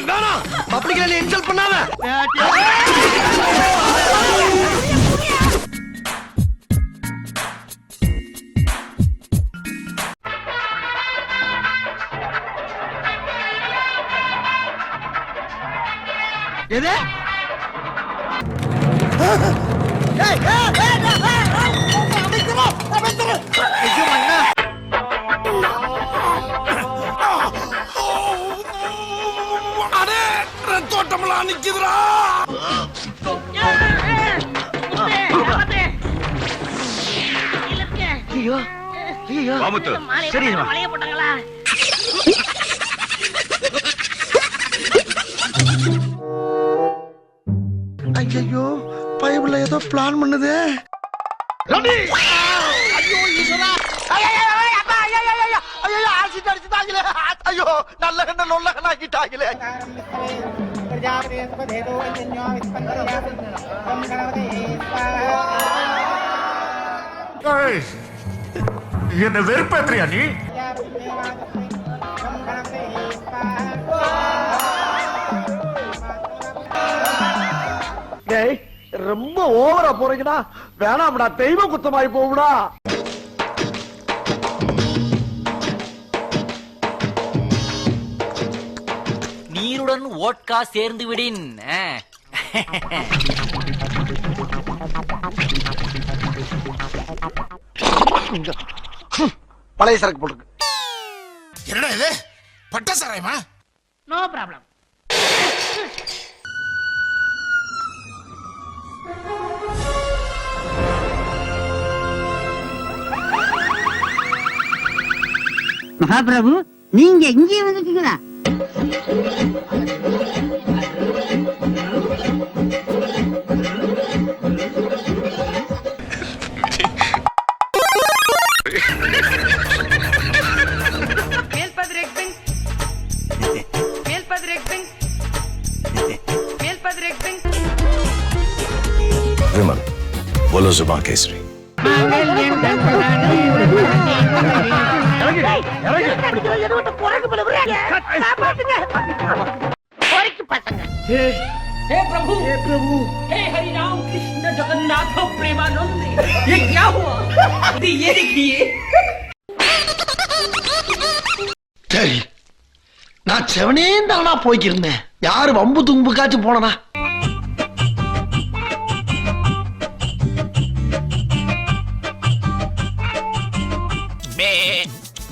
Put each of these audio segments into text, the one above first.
வேணாம் பப்ளிக்ல நீ இன்சல்ட் பண்ணாத. எது தோட்டமெல்லாம் நிக்குதுடா. ஐயோ ஐயோ சரி ஐயோ பைபிள்ல ஏதோ பிளான் பண்ணுது. ஐயோ நல்ல கண்ண நொல்ல கண்ணாக்கிட்டாங்களே. என்ன வெறுப்பேற்றியா நீ? ரொம்ப ஓவரா போறீங்கடா. வேணாம்டா தெய்வ குத்தமாயி போகுடா. நீருடன் ஓட்கா சேர்ந்து விடின். பழைய சரக்கு போட்டுருக்கு. என்னடா இது பட்ட சாராயமா? No problem. மகாபிரபு நீங்க இங்கே வந்துட்டீங்களா? विमल बोलो जुबान केसरी. हे प्रभु हे हरि राम कृष्ण जगन्नाथ प्रेमानंद, ये क्या हुआ? ये देखिए. சரி நான் செவனே தானா போய்க்கிருந்தேன். யாரு வம்பு தும்புக்காச்சும் போனனா?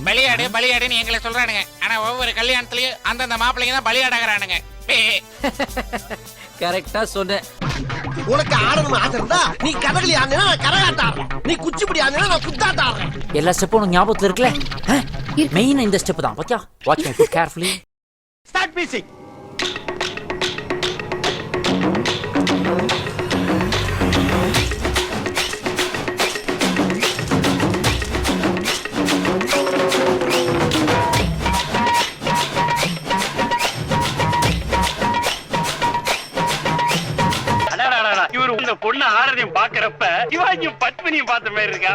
பலியாடு பலியாடுன்னு எங்களை சொல்றானுங்க. ஆனா ஒவ்வொரு கல்யாணத்திலயும் அந்தந்த மாப்பிள்ளைங்க தான் பலியாடாகிறானுங்க. கரெக்டா சொன்ன. உனக்கு ஆடணும் ஆசை இருந்தா நீ கதகளி ஆடுனா நான் கரகாட்ட ஆடுறேன். நீ குச்சிப்புடி ஆடுனா நான் குத்தாட்ட ஆடுறேன். எல்லா ஸ்டெப்பும் உனக்கு ஞாபகத்துல இருக்குல்ல? மெயின் இந்த ஸ்டெப் தான். பாத்தியா? Watch my foot carefully. Start music. பொண்ணு ஆரதையும் பாக்குறப்ப சிவாஜியும் பத்மினியும் பார்த்த மாதிரி இருக்கா.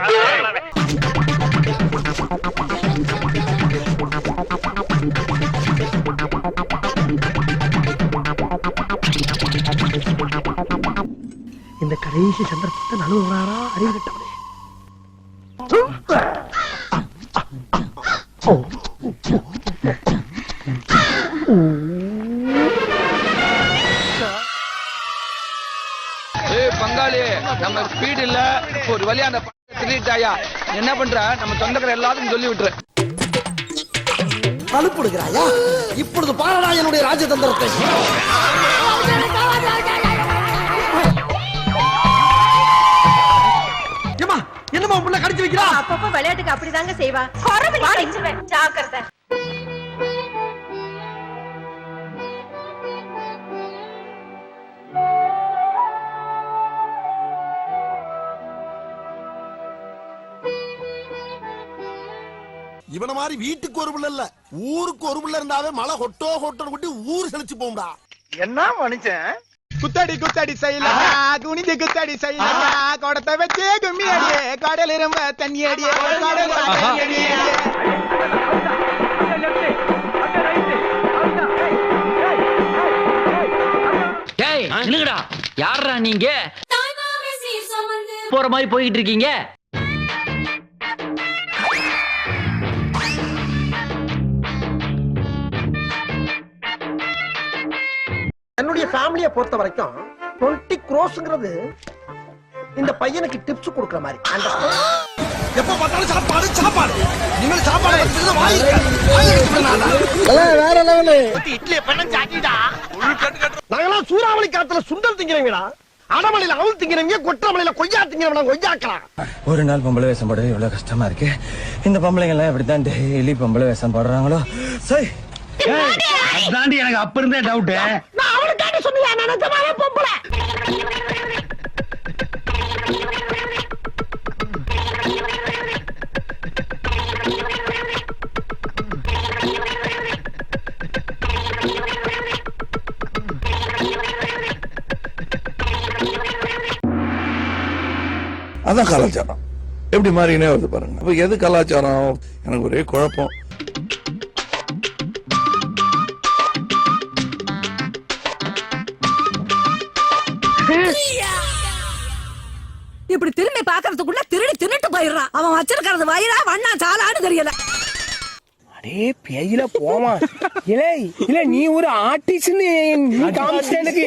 இந்த கடைசி சந்தர்ப்பத்தை நழுவுறாரா அறிவிட்டவனே. பங்காளி நம்ம ஸ்பீட் இல்ல, ஒரு வழியா அந்த திருட்டாயா என்ன பண்ற? நம்ம சொந்தக்கார எல்லாத்துக்கும் சொல்லி விட்டுரு. கழுப்புடுகிறாயா? இப்பொழுது பாரடா என்னுடைய ராஜதந்திரத்தை. என்னமா புள்ள கடிச்சு வைக்கிறா? அப்பப்ப விளையாட்டுக்கு அப்படிதாங்க செய்வா. ஜாக்கிரதை. இவன மாதிரி வீட்டுக்கு ஒரு பிள்ளை இல்ல, ஊருக்கு ஒரு பிள்ளை இருந்தாவே மழை ஹொட்டோ ஹொட்டோன்னு கொட்டி ஊர் செழிச்சு போகும்டா. என்ன மனுஷன்? குத்தடி குத்தடி செய்யல குனிஞ்சு குத்தடி செய்யல கொடத்தை வச்சு கும்மி அடியே கடல் இரும்ப தண்ணி அடியே கடல் தண்ணி அடியே. நீங்க போற மாதிரி போய்கிட்டு இருக்கீங்க? என்னுடைய ஃபேமிலியை பொறுத்த வரைக்கும் 20 crores இந்த பையனுக்கு டிப்ஸ் கொடுக்குற மாதிரி. எப்ப பார்த்தாலும் சாப்பாடு சாப்பாடு. நீங்கள் சாப்பாடு வச்சிருந்தா வாய் வேற லெவலு. இட்லி பண்ண சாக்கிடா நாங்கெல்லாம் சூறாவளி காத்துல சுண்டல் திங்கிறவங்கடா. அடமலையில அவள் திங்கிறவங்க, கொற்றமலையில கொய்யா திங்கிறவங்க கொய்யாக்கலாம். ஒரு நாள் பொம்பளை வேஷம் போட எவ்வளவு கஷ்டமா இருக்கு. இந்த பொம்பளைங்க எல்லாம் எப்படித்தான் டெய்லி பொம்பளை வேஷம் போடுறாங்களோ. சரி அதாண்டி எனக்கு அப்ப இருந்தே டவுட். நான் அவளுக்காண்டி சொன்னியா? நான் நிஜமாவே பொம்பளை. அதான் கலாச்சாரம். எப்படி மாறினே வருது பாருங்க. அப்ப எது கலாச்சாரம்? எனக்கு ஒரே குழப்பம். இப்படி திரும்பி பாக்குறதுக்குள்ள திருடி தின்னுட்டு போயிடுறான். அவன் வச்சிருக்கிறது வயிறா வண்ணா சாலான்னு தெரியல. அடே பேயில போமா. இல்ல நீ ஒரு ஆர்டிஸ்ட்னு நீ காமிச்சிட்ட எனக்கு.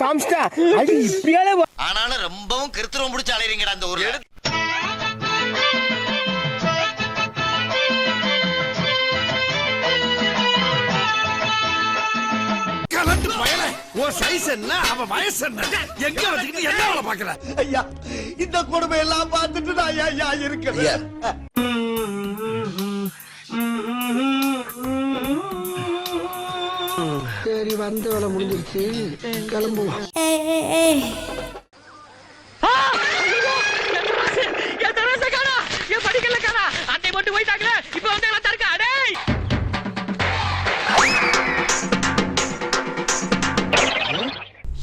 காமிச்சிட்டா அது இப்படியால. ஆனாலும் ரொம்பவும் கிருத்துவம் பிடிச்சு அலையறீங்கடா அந்த ஊர்ல. கலந்து பயல. ஓ சைஸ் என்ன, அவ வயசு என்ன, எங்க வச்சுக்கிட்டு என்ன வேலை பாக்குற? ஐயா இந்த கொடுமை எல்லாம் பார்த்துட்டு நான் ஐயா இருக்கிறேன். சரி வந்த வேலை முடிஞ்சிருச்சு, கிளம்புவோம்.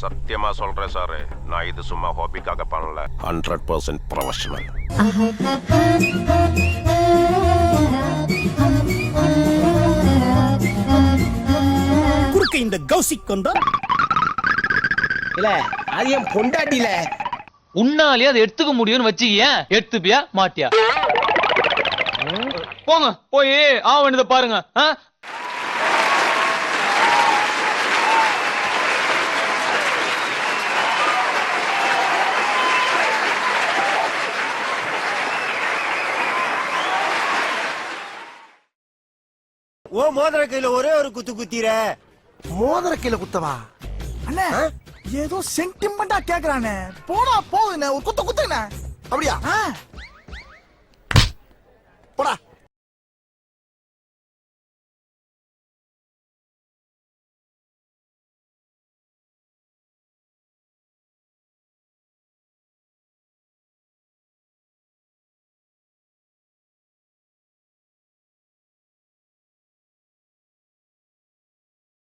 சத்தியமா சொல்றேன் சார், நான் இது சும்மா ஹாபிக்காக பண்ணல. 100% ப்ரொஃபஷனல். குறுக்க இந்த கௌசிக் கொண்டா இல்ல அது என் பொண்டாட்டில. உன்னாலே அதை எடுத்துக்க முடியும்னு வச்சு ஏன் எடுத்துப்பியா மாட்டியா? போங்க போய் வேண்டியதை பாருங்க. ஓ மோதிர கையில ஒரே ஒரு குத்து குத்திர. மோதிர கையில குத்தவா? அண்ணா ஏதோ சென்டிமெண்டா கேக்குறானே. போடா போகுதுண்ணே, ஒரு குத்த குத்துங்கண்ணே. அப்படியா? போடா.